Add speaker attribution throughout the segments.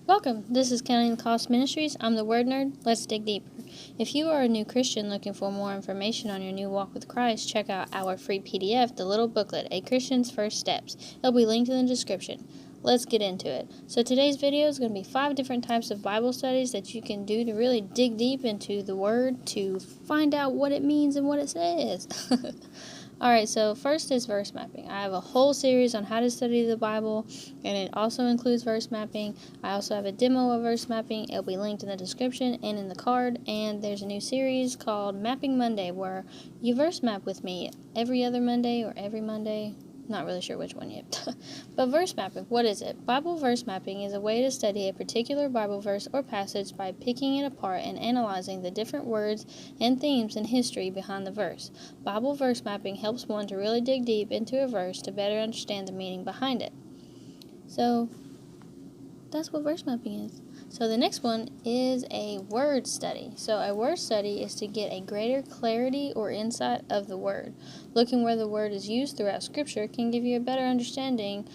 Speaker 1: Welcome. This is Counting the Cost Ministries. I'm the Word Nerd. Let's dig deeper. If you are a new Christian looking for more information on your new walk with Christ, check out our free PDF, the Little Booklet, A Christian's First Steps. It'll be linked in the description. Let's get into it. So today's video is going to be 5 different types of Bible studies that you can do to really dig deep into the Word to find out what it means and what it says. Alright, so first is verse mapping. I have a whole series on how to study the Bible, and it also includes verse mapping. I also have a demo of verse mapping. It'll be linked in the description and in the card. And there's a new series called Mapping Monday, where you verse map with me every other Monday or every Monday. Not really sure which one yet. But verse mapping, what is it? Bible verse mapping is a way to study a particular Bible verse or passage by picking it apart and analyzing the different words and themes and history behind the verse. Bible verse mapping helps one to really dig deep into a verse to better understand the meaning behind it. So that's what verse mapping is. So the next one is a word study. So a word study is to get a greater clarity or insight of the word. Looking where the word is used throughout Scripture can give you a better understanding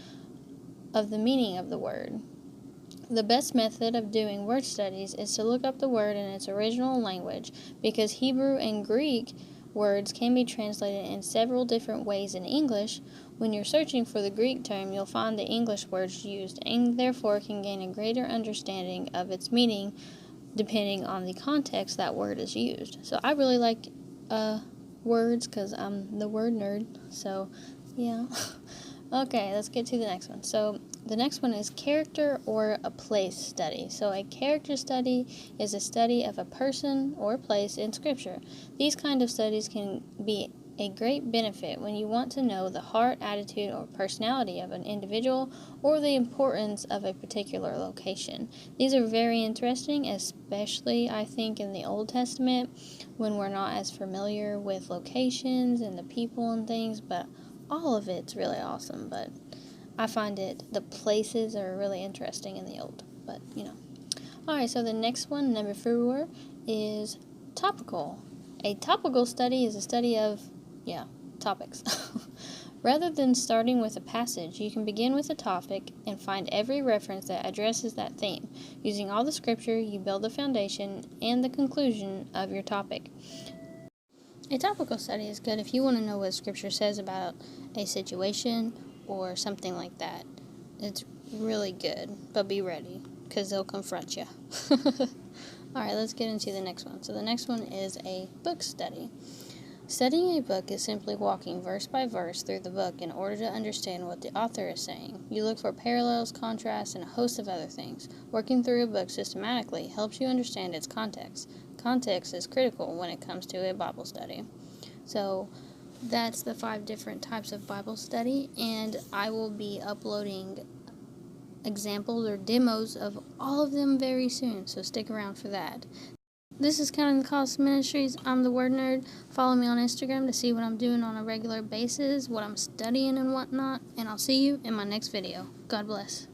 Speaker 1: of the meaning of the word. The best method of doing word studies is to look up the word in its original language, because Hebrew and Greek words can be translated in several different ways in English. When you're searching for the Greek term, you'll find the English words used, and therefore can gain a greater understanding of its meaning depending on the context that word is used. So I really like words because I'm the word nerd, so yeah. Okay, let's get to the next one. So the next one is character or a place study. So a character study is a study of a person or place in Scripture. These kind of studies can be a great benefit when you want to know the heart, attitude, or personality of an individual or the importance of a particular location. These are very interesting, especially I think in the Old Testament when we're not as familiar with locations and the people and things, but all of it's really awesome. But I find the places are really interesting in the Old, but Alright, so the next one, number 4, is topical. A topical study is a study of topics. Rather than starting with a passage, you can begin with a topic and find every reference that addresses that theme. Using all the Scripture, you build the foundation and the conclusion of your topic. A topical study is good if you want to know what Scripture says about a situation or something like that. It's really good, but be ready, because they'll confront you. Alright, let's get into the next one. So the next one is a book study. Studying a book is simply walking verse by verse through the book in order to understand what the author is saying. You look for parallels, contrasts, and a host of other things. Working through a book systematically helps you understand its context. Context is critical when it comes to a Bible study. So that's the 5 different types of Bible study, and I will be uploading examples or demos of all of them very soon, so stick around for that. This is Counting the Cost Ministries. I'm the Word Nerd. Follow me on Instagram to see what I'm doing on a regular basis, what I'm studying and whatnot, and I'll see you in my next video. God bless.